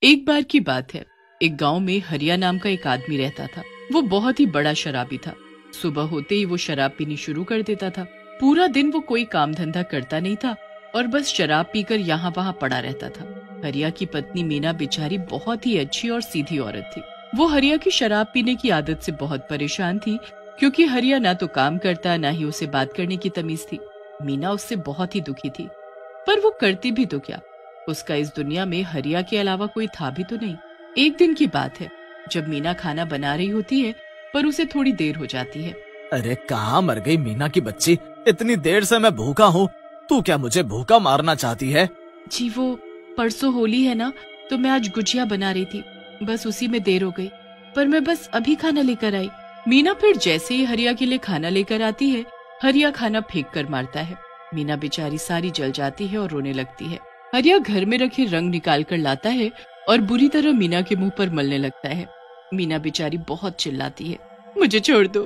एक बार की बात है, एक गांव में हरिया नाम का एक आदमी रहता था। वो बहुत ही बड़ा शराबी था। सुबह होते ही वो शराब पीनी शुरू कर देता था। पूरा दिन वो कोई काम धंधा करता नहीं था और बस शराब पीकर यहाँ वहाँ पड़ा रहता था। हरिया की पत्नी मीना बेचारी बहुत ही अच्छी और सीधी औरत थी। वो हरिया की शराब पीने की आदत से बहुत परेशान थी, क्योंकि हरिया ना तो काम करता, ना ही उसे बात करने की तमीज थी। मीना उससे बहुत ही दुखी थी, पर वो करती भी तो क्या। उसका इस दुनिया में हरिया के अलावा कोई था भी तो नहीं। एक दिन की बात है, जब मीना खाना बना रही होती है, पर उसे थोड़ी देर हो जाती है। अरे कहाँ मर गई मीना की बच्ची, इतनी देर से मैं भूखा हूँ। तू क्या मुझे भूखा मारना चाहती है? जी वो परसों होली है ना, तो मैं आज गुजिया बना रही थी, बस उसी में देर हो गई। पर मैं बस अभी खाना लेकर आई। मीना फिर जैसे ही हरिया के लिए खाना लेकर आती है, हरिया खाना फेंक कर मारता है। मीना बेचारी सारी जल जाती है और रोने लगती है। हरिया घर में रखे रंग निकाल कर लाता है और बुरी तरह मीना के मुंह पर मलने लगता है। मीना बेचारी बहुत चिल्लाती है, मुझे छोड़ दो,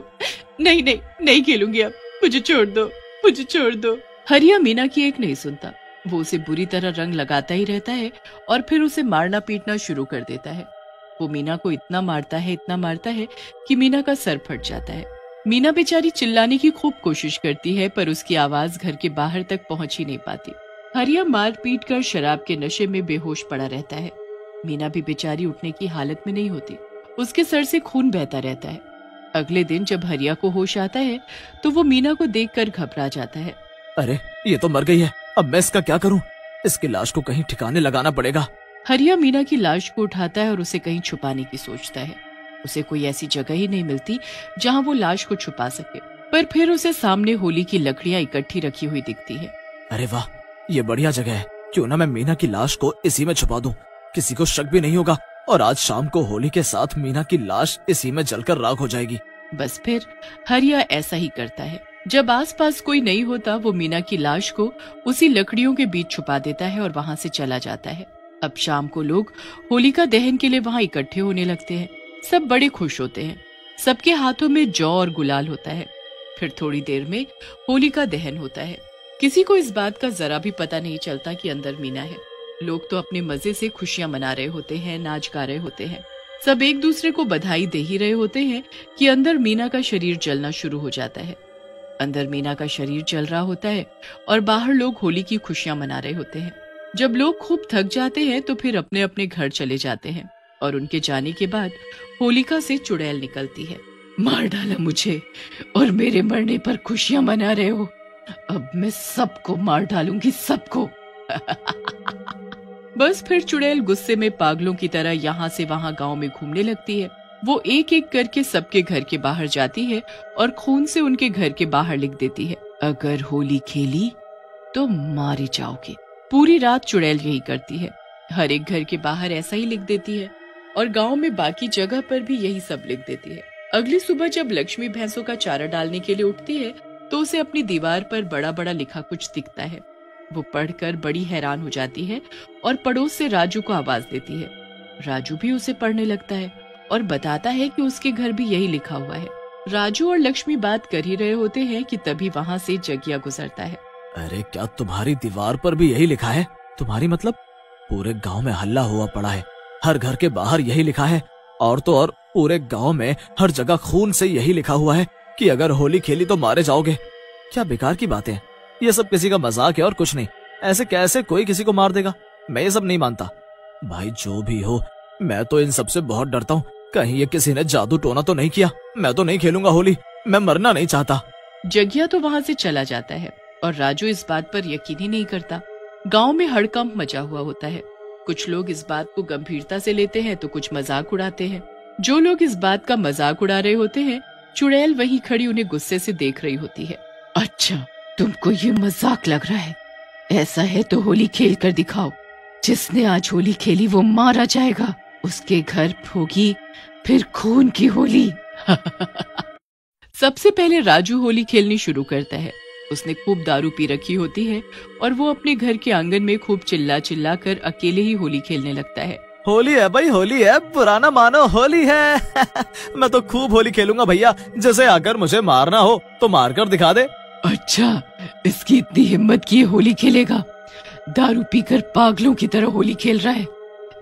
नहीं नहीं नहीं खेलूंगी अब, मुझे छोड़ दो, मुझे छोड़ दो। हरिया मीना की एक नहीं सुनता। वो उसे बुरी तरह रंग लगाता ही रहता है और फिर उसे मारना पीटना शुरू कर देता है। वो मीना को इतना मारता है कि मीना का सर फट जाता है। मीना बेचारी चिल्लाने की खूब कोशिश करती है, पर उसकी आवाज घर के बाहर तक पहुंच ही नहीं पाती। हरिया मार पीट कर शराब के नशे में बेहोश पड़ा रहता है। मीना भी बेचारी उठने की हालत में नहीं होती। उसके सर से खून बहता रहता है। अगले दिन जब हरिया को होश आता है, तो वो मीना को देखकर घबरा जाता है। अरे ये तो मर गई है, अब मैं इसका क्या करूं? इसकी लाश को कहीं ठिकाने लगाना पड़ेगा। हरिया मीना की लाश को उठाता है और उसे कहीं छुपाने की सोचता है। उसे कोई ऐसी जगह ही नहीं मिलती जहां वो लाश को छुपा सके। पर फिर उसे सामने होली की लकड़ियां इकट्ठी रखी हुई दिखती है। अरे वाह, ये बढ़िया जगह है। क्यों ना मैं मीना की लाश को इसी में छुपा दूं, किसी को शक भी नहीं होगा और आज शाम को होली के साथ मीना की लाश इसी में जलकर राख हो जाएगी। बस फिर हरिया ऐसा ही करता है। जब आसपास कोई नहीं होता, वो मीना की लाश को उसी लकड़ियों के बीच छुपा देता है और वहां से चला जाता है। अब शाम को लोग होलिका दहन के लिए वहां इकट्ठे होने लगते हैं। सब बड़े खुश होते हैं। सबके हाथों में जौ और गुलाल होता है। फिर थोड़ी देर में होलिका दहन होता है। किसी को इस बात का जरा भी पता नहीं चलता कि अंदर मीना है। लोग तो अपने मजे से खुशियां मना रहे होते हैं, नाच गा रहे होते हैं। सब एक दूसरे को बधाई दे ही रहे होते हैं कि अंदर मीना का शरीर जलना शुरू हो जाता है। अंदर मीना का शरीर जल रहा होता है और बाहर लोग होली की खुशियां मना रहे होते हैं। जब लोग खूब थक जाते हैं तो फिर अपने अपने घर चले जाते हैं और उनके जाने के बाद होलिका से चुड़ैल निकलती है। मार डाला मुझे और मेरे मरने पर खुशियां मना रहे हो, अब मैं सबको मार डालूंगी, सबको। बस फिर चुड़ैल गुस्से में पागलों की तरह यहाँ से वहाँ गांव में घूमने लगती है। वो एक एक करके सबके घर के बाहर जाती है और खून से उनके घर के बाहर लिख देती है, अगर होली खेली तो मारे जाओगे। पूरी रात चुड़ैल यही करती है। हर एक घर के बाहर ऐसा ही लिख देती है और गांव में बाकी जगह पर भी यही सब लिख देती है। अगली सुबह जब लक्ष्मी भैंसों का चारा डालने के लिए उठती है, तो उसे अपनी दीवार पर बड़ा बड़ा लिखा कुछ दिखता है। वो पढ़कर बड़ी हैरान हो जाती है और पड़ोस से राजू को आवाज देती है। राजू भी उसे पढ़ने लगता है और बताता है कि उसके घर भी यही लिखा हुआ है। राजू और लक्ष्मी बात कर ही रहे होते हैं कि तभी वहाँ से जगिया गुजरता है। अरे क्या तुम्हारी दीवार पर भी यही लिखा है? तुम्हारी मतलब? पूरे गांव में हल्ला हुआ पड़ा है, हर घर के बाहर यही लिखा है, और तो और पूरे गांव में हर जगह खून से यही लिखा हुआ है कि अगर होली खेली तो मारे जाओगे। क्या बेकार की बातें हैं, ये सब किसी का मजाक है और कुछ नहीं। ऐसे कैसे कोई किसी को मार देगा? मैं ये सब नहीं मानता। भाई जो भी हो, मैं तो इन सब से बहुत डरता हूँ। कहीं ये किसी ने जादू टोना तो नहीं किया? मैं तो नहीं खेलूंगा होली, मैं मरना नहीं चाहता। जगिया तो वहाँ से चला जाता है और राजू इस बात पर यकीन ही नहीं करता। गांव में हड़कंप मचा हुआ होता है। कुछ लोग इस बात को गंभीरता से लेते हैं तो कुछ मजाक उड़ाते हैं। जो लोग इस बात का मजाक उड़ा रहे होते हैं, चुड़ैल वहीं खड़ी उन्हें गुस्से से देख रही होती है। अच्छा, तुमको ये मजाक लग रहा है? ऐसा है तो होली खेल कर दिखाओ। जिसने आज होली खेली वो मारा जाएगा, उसके घर होगी फिर खून की होली। सबसे पहले राजू होली खेलनी शुरू करता है। उसने खूब दारू पी रखी होती है और वो अपने घर के आंगन में खूब चिल्ला चिल्ला कर अकेले ही होली खेलने लगता है। होली है भाई, होली है, पुराना मानो होली है। मैं तो खूब होली खेलूंगा भैया, जैसे अगर मुझे मारना हो तो मार कर दिखा दे। अच्छा, इसकी इतनी हिम्मत की होली खेलेगा? दारू पीकर पागलों की तरह होली खेल रहा है।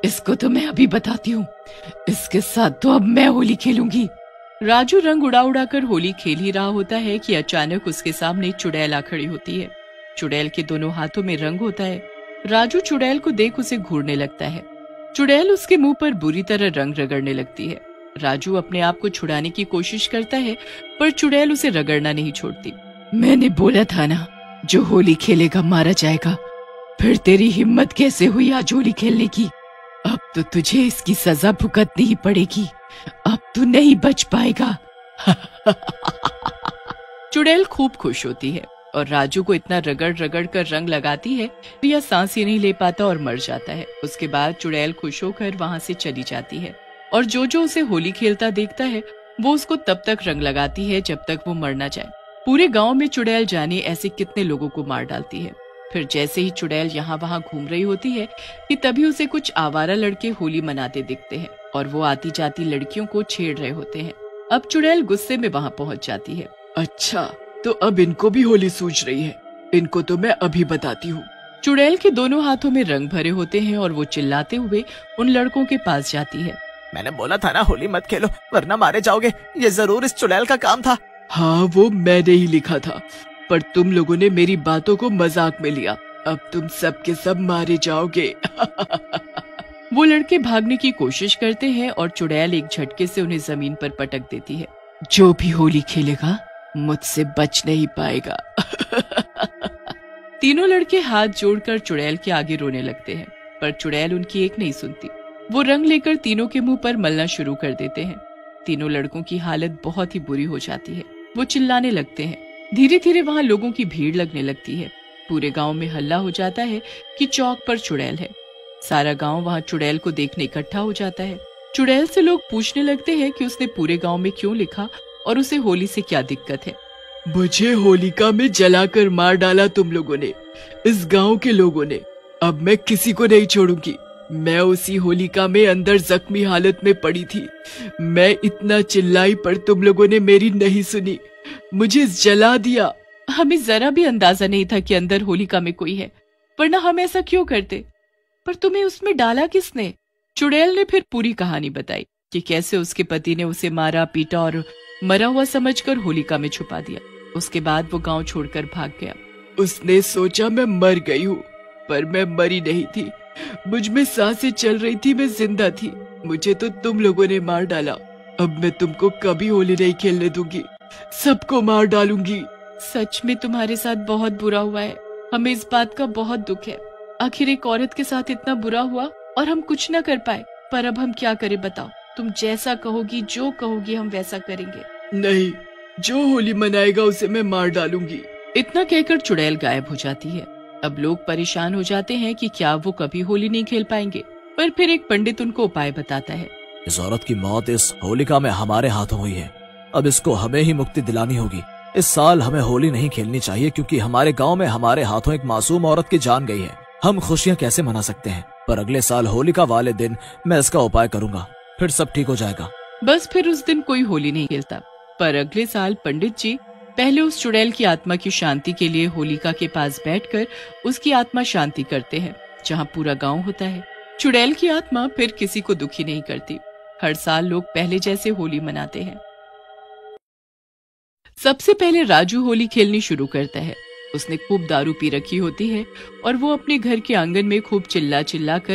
इसको तो मैं अभी बताती हूँ, इसके साथ तो अब मैं होली खेलूंगी। राजू रंग उड़ा उड़ा कर होली खेल ही रहा होता है कि अचानक उसके सामने चुड़ैल आ खड़ी होती है। चुड़ैल के दोनों हाथों में रंग होता है। राजू चुड़ैल को देख उसे घूरने लगता है। चुड़ैल उसके मुंह पर बुरी तरह रंग रगड़ने लगती है। राजू अपने आप को छुड़ाने की कोशिश करता है, पर चुड़ैल उसे रगड़ना नहीं छोड़ती। मैंने बोला था ना, जो होली खेलेगा मारा जाएगा। फिर तेरी हिम्मत कैसे हुई आज होली खेलने की? अब तो तुझे इसकी सजा भुगतनी ही पड़ेगी। अब तू नहीं बच पाएगा। चुड़ैल खूब खुश होती है और राजू को इतना रगड़ रगड़ कर रंग लगाती है कि यह सांस ही नहीं ले पाता और मर जाता है। उसके बाद चुड़ैल खुश होकर वहां से चली जाती है और जो उसे होली खेलता देखता है वो उसको तब तक रंग लगाती है जब तक वो मर ना जाए। पूरे गांव में चुड़ैल जाने ऐसे कितने लोगों को मार डालती है। फिर जैसे ही चुड़ैल यहाँ वहाँ घूम रही होती है कि तभी उसे कुछ आवारा लड़के होली मनाते दिखते हैं और वो आती जाती लड़कियों को छेड़ रहे होते हैं। अब चुड़ैल गुस्से में वहाँ पहुँच जाती है। अच्छा, तो अब इनको भी होली सूझ रही है, इनको तो मैं अभी बताती हूँ। चुड़ैल के दोनों हाथों में रंग भरे होते हैं और वो चिल्लाते हुए उन लड़कों के पास जाती है। मैंने बोला था ना होली मत खेलो वरना मारे जाओगे, ये जरूर इस चुड़ैल का काम था। हाँ, वो मैंने ही लिखा था, पर तुम लोगों ने मेरी बातों को मजाक में लिया। अब तुम सब के सब मारे जाओगे। वो लड़के भागने की कोशिश करते हैं और चुड़ैल एक झटके से उन्हें जमीन पर पटक देती है। जो भी होली खेलेगा मुझसे बच नहीं पाएगा। तीनों लड़के हाथ जोड़कर चुड़ैल के आगे रोने लगते हैं, पर चुड़ैल उनकी एक नहीं सुनती। वो रंग लेकर तीनों के मुंह पर मलना शुरू कर देते हैं। तीनों लड़कों की हालत बहुत ही बुरी हो जाती है। वो चिल्लाने लगते हैं। धीरे धीरे वहाँ लोगों की भीड़ लगने लगती है। पूरे गांव में हल्ला हो जाता है कि चौक पर चुड़ैल है। सारा गांव वहाँ चुड़ैल को देखने इकट्ठा हो जाता है। चुड़ैल से लोग पूछने लगते हैं कि उसने पूरे गांव में क्यों लिखा और उसे होली से क्या दिक्कत है। मुझे होलिका में जलाकर मार डाला तुम लोगों ने, इस गांव के लोगों ने। अब मैं किसी को नहीं छोड़ूंगी। मैं उसी होलिका में अंदर जख्मी हालत में पड़ी थी। मैं इतना चिल्लाई पर तुम लोगों ने मेरी नहीं सुनी, मुझे जला दिया। हमें जरा भी अंदाजा नहीं था कि अंदर होलिका में कोई है, वरना हम ऐसा क्यों करते। पर तुम्हें उसमें डाला किसने? चुड़ैल ने फिर पूरी कहानी बताई कि कैसे उसके पति ने उसे मारा पीटा और मरा हुआ समझकर होलिका में छुपा दिया। उसके बाद वो गांव छोड़कर भाग गया। उसने सोचा मैं मर गई हूँ, पर मैं मरी नहीं थी। मुझ में सांसें चल रही थी, मैं जिंदा थी। मुझे तो तुम लोगों ने मार डाला। अब मैं तुमको कभी होली नहीं खेलने दूंगी, सबको मार डालूंगी। सच में तुम्हारे साथ बहुत बुरा हुआ है। हमें इस बात का बहुत दुख है। आखिर एक औरत के साथ इतना बुरा हुआ और हम कुछ न कर पाए। पर अब हम क्या करें बताओ? तुम जैसा कहोगी, जो कहोगी हम वैसा करेंगे। नहीं, जो होली मनाएगा उसे मैं मार डालूंगी। इतना कहकर चुड़ैल गायब हो जाती है। अब लोग परेशान हो जाते हैं कि क्या वो कभी होली नहीं खेल पाएंगे। पर फिर एक पंडित उनको उपाय बताता है। इस औरत की मौत इस होलिका में हमारे हाथों हुई है। अब इसको हमें ही मुक्ति दिलानी होगी। इस साल हमें होली नहीं खेलनी चाहिए क्योंकि हमारे गांव में हमारे हाथों एक मासूम औरत की जान गई है। हम खुशियां कैसे मना सकते हैं? पर अगले साल होलिका वाले दिन मैं इसका उपाय करूंगा, फिर सब ठीक हो जाएगा। बस फिर उस दिन कोई होली नहीं खेलता। पर अगले साल पंडित जी पहले उस चुड़ैल की आत्मा की शांति के लिए होलिका के पास बैठकर उसकी आत्मा शांति करते हैं, जहाँ पूरा गांव होता है। चुड़ैल की आत्मा फिर किसी को दुखी नहीं करती। हर साल लोग पहले जैसे होली मनाते हैं। सबसे पहले राजू होली खेलनी शुरू करता है। उसने खूब दारू पी रखी होती है और वो अपने घर के आंगन में खूब चिल्ला चिल्ला कर